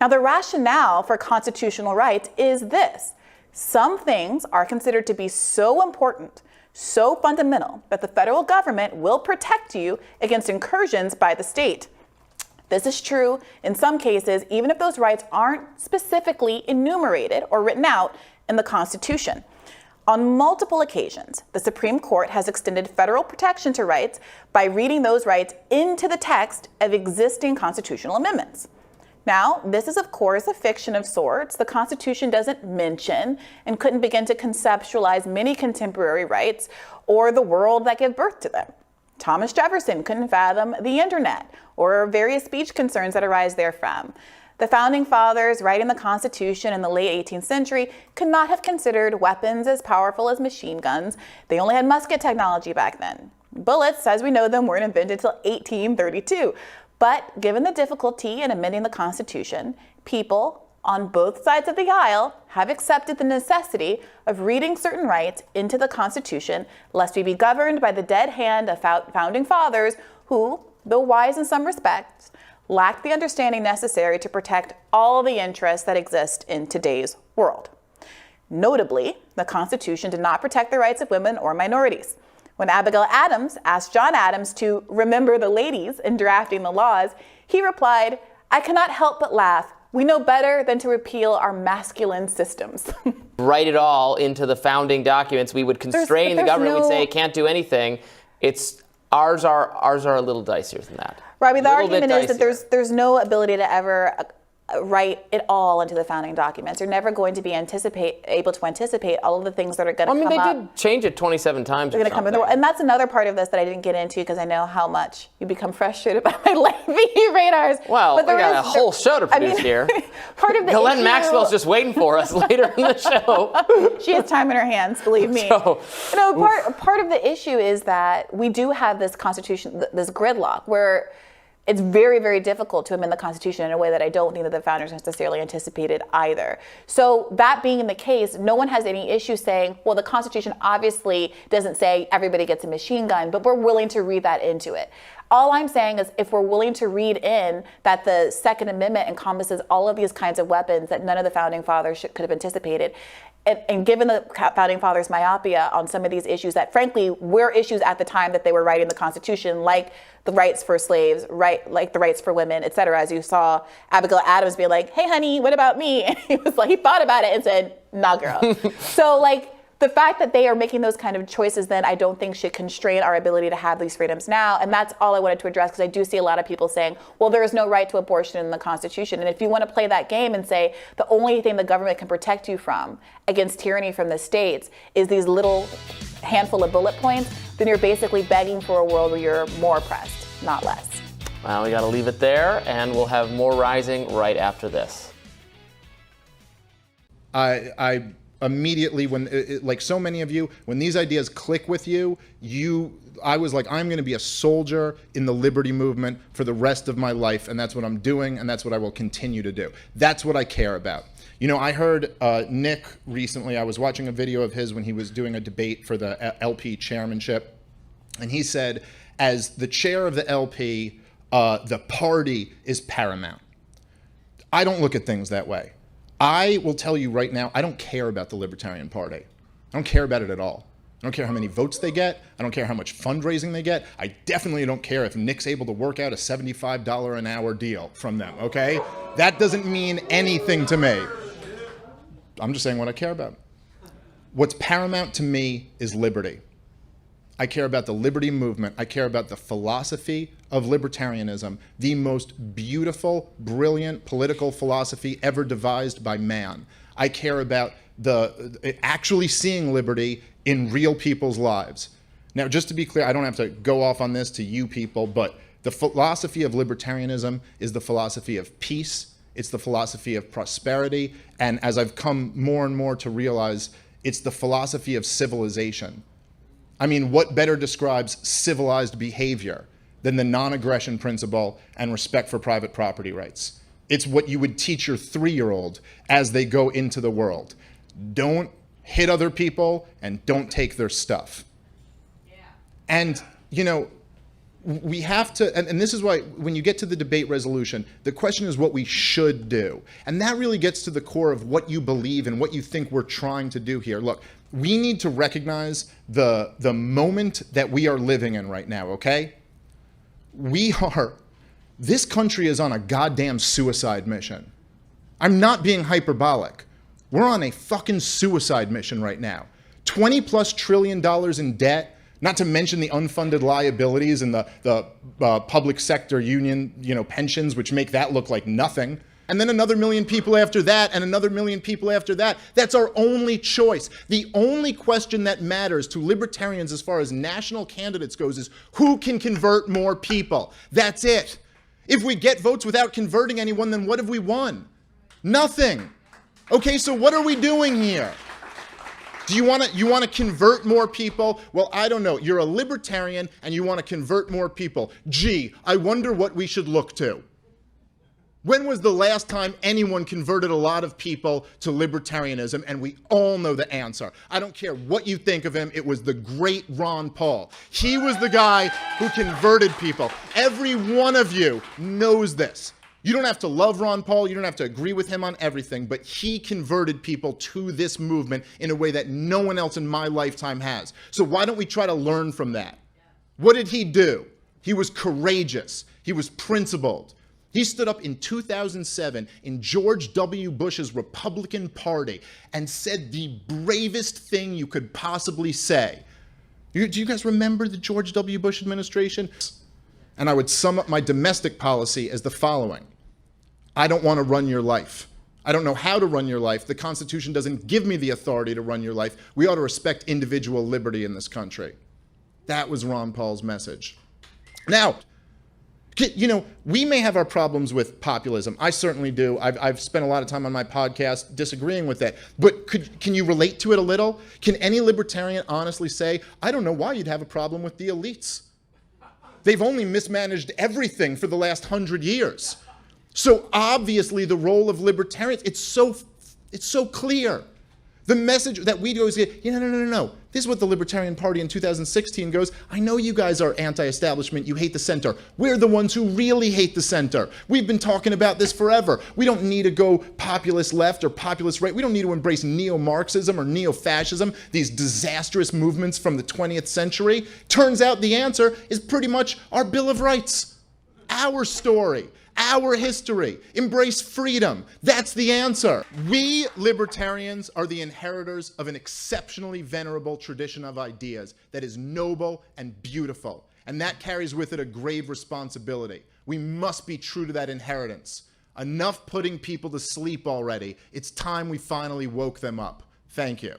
Now, the rationale for constitutional rights is this. Some things are considered to be so important, so fundamental, that the federal government will protect you against incursions by the state. This is true in some cases, even if those rights aren't specifically enumerated or written out in the Constitution. On multiple occasions, the Supreme Court has extended federal protection to rights by reading those rights into the text of existing constitutional amendments. Now, this is of course a fiction of sorts. The Constitution doesn't mention and couldn't begin to conceptualize many contemporary rights or the world that gave birth to them. Thomas Jefferson couldn't fathom the internet or various speech concerns that arise therefrom. The founding fathers writing the Constitution in the late 18th century could not have considered weapons as powerful as machine guns. They only had musket technology back then. Bullets, as we know them, weren't invented until 1832. But given the difficulty in amending the Constitution, people on both sides of the aisle have accepted the necessity of reading certain rights into the Constitution, lest we be governed by the dead hand of founding fathers who, though wise in some respects, lacked the understanding necessary to protect all the interests that exist in today's world. Notably, the Constitution did not protect the rights of women or minorities. When Abigail Adams asked John Adams to remember the ladies in drafting the laws, he replied, "I cannot help but laugh. We know better than to repeal our masculine systems." Write it all into the founding documents. We would constrain the government, would say it can't do anything. Ours are a little dicier than that. Robby, the argument is that there's no ability to ever write it all into the founding documents. You're never going to be able to anticipate all of the things that are going to come up. They did change it 27 times. They're going to come in the world. And that's another part of this that I didn't get into because I know how much you become frustrated by my lengthy radars. Well, we got a whole show to produce here. Part of the Ghislaine Maxwell's just waiting for us later in the show. She has time in her hands, believe me. So, part of the issue is that we do have this Constitution, this gridlock, where it's very, very difficult to amend the Constitution in a way that I don't think that the founders necessarily anticipated either. So that being the case, no one has any issue saying, well, the Constitution obviously doesn't say everybody gets a machine gun, but we're willing to read that into it. All I'm saying is if we're willing to read in that the Second Amendment encompasses all of these kinds of weapons that none of the founding fathers could have anticipated, and given the founding fathers' myopia on some of these issues that frankly were issues at the time that they were writing the Constitution, like the rights for slaves, like the rights for women, et cetera, as you saw Abigail Adams be like, "Hey honey, what about me?" And he was like, he thought about it and said, "Nah girl." So the fact that they are making those kind of choices then I don't think should constrain our ability to have these freedoms now. And that's all I wanted to address, because I do see a lot of people saying, well, there is no right to abortion in the Constitution. And if you want to play that game and say the only thing the government can protect you from against tyranny from the states is these little handful of bullet points, then you're basically begging for a world where you're more oppressed, not less. Well, we got to leave it there, and we'll have more Rising right after this. I immediately, like so many of you, when these ideas click with you, I was like, I'm going to be a soldier in the liberty movement for the rest of my life, and that's what I'm doing, and that's what I will continue to do. That's what I care about. You know, I heard Nick recently, I was watching a video of his when he was doing a debate for the LP chairmanship, and he said, as the chair of the LP, the party is paramount. I don't look at things that way. I will tell you right now, I don't care about the Libertarian Party. I don't care about it at all. I don't care how many votes they get. I don't care how much fundraising they get. I definitely don't care if Nick's able to work out a $75 an hour deal from them, okay? That doesn't mean anything to me. I'm just saying what I care about. What's paramount to me is liberty. I care about the liberty movement. I care about the philosophy of libertarianism, the most beautiful, brilliant political philosophy ever devised by man. I care about actually seeing liberty in real people's lives. Now, just to be clear, I don't have to go off on this to you people, but the philosophy of libertarianism is the philosophy of peace. It's the philosophy of prosperity. And as I've come more and more to realize, it's the philosophy of civilization. I mean, what better describes civilized behavior than the non-aggression principle and respect for private property rights? It's what you would teach your 3-year-old as they go into the world. Don't hit other people and don't take their stuff. Yeah. And, you know, we have to, and this is why when you get to the debate resolution, the question is what we should do. And that really gets to the core of what you believe and what you think we're trying to do here. Look, we need to recognize the moment that we are living in right now, okay? This country is on a goddamn suicide mission. I'm not being hyperbolic. We're on a fucking suicide mission right now. $20+ trillion in debt, not to mention the unfunded liabilities and the public sector union, pensions, which make that look like nothing. And then another million people after that, and another million people after that. That's our only choice. The only question that matters to libertarians as far as national candidates goes is who can convert more people. That's it. If we get votes without converting anyone, then what have we won? Nothing. Okay, so what are we doing here? Do you want to convert more people? Well, I don't know. You're a libertarian and you want to convert more people. Gee, I wonder what we should look to. When was the last time anyone converted a lot of people to libertarianism? And we all know the answer. I don't care what you think of him. It was the great Ron Paul. He was the guy who converted people. Every one of you knows this. You don't have to love Ron Paul. You don't have to agree with him on everything, but he converted people to this movement in a way that no one else in my lifetime has. So why don't we try to learn from that? What did he do? He was courageous. He was principled. He stood up in 2007 in George W. Bush's Republican Party and said the bravest thing you could possibly say. Do you guys remember the George W. Bush administration? And I would sum up my domestic policy as the following. I don't want to run your life. I don't know how to run your life. The Constitution doesn't give me the authority to run your life. We ought to respect individual liberty in this country. That was Ron Paul's message. Now, we may have our problems with populism. I certainly do. I've spent a lot of time on my podcast disagreeing with that. But can you relate to it a little? Can any libertarian honestly say, I don't know why you'd have a problem with the elites? They've only mismanaged everything for the last 100 years. So obviously the role of libertarians, it's so clear. The message that we go is, no. This is what the Libertarian Party in 2016 goes, I know you guys are anti-establishment, you hate the center. We're the ones who really hate the center. We've been talking about this forever. We don't need to go populist left or populist right. We don't need to embrace neo-Marxism or neo-fascism, these disastrous movements from the 20th century. Turns out the answer is pretty much our Bill of Rights, our story. Our history. Embrace freedom. That's the answer. We libertarians are the inheritors of an exceptionally venerable tradition of ideas that is noble and beautiful. And that carries with it a grave responsibility. We must be true to that inheritance. Enough putting people to sleep already. It's time we finally woke them up. Thank you.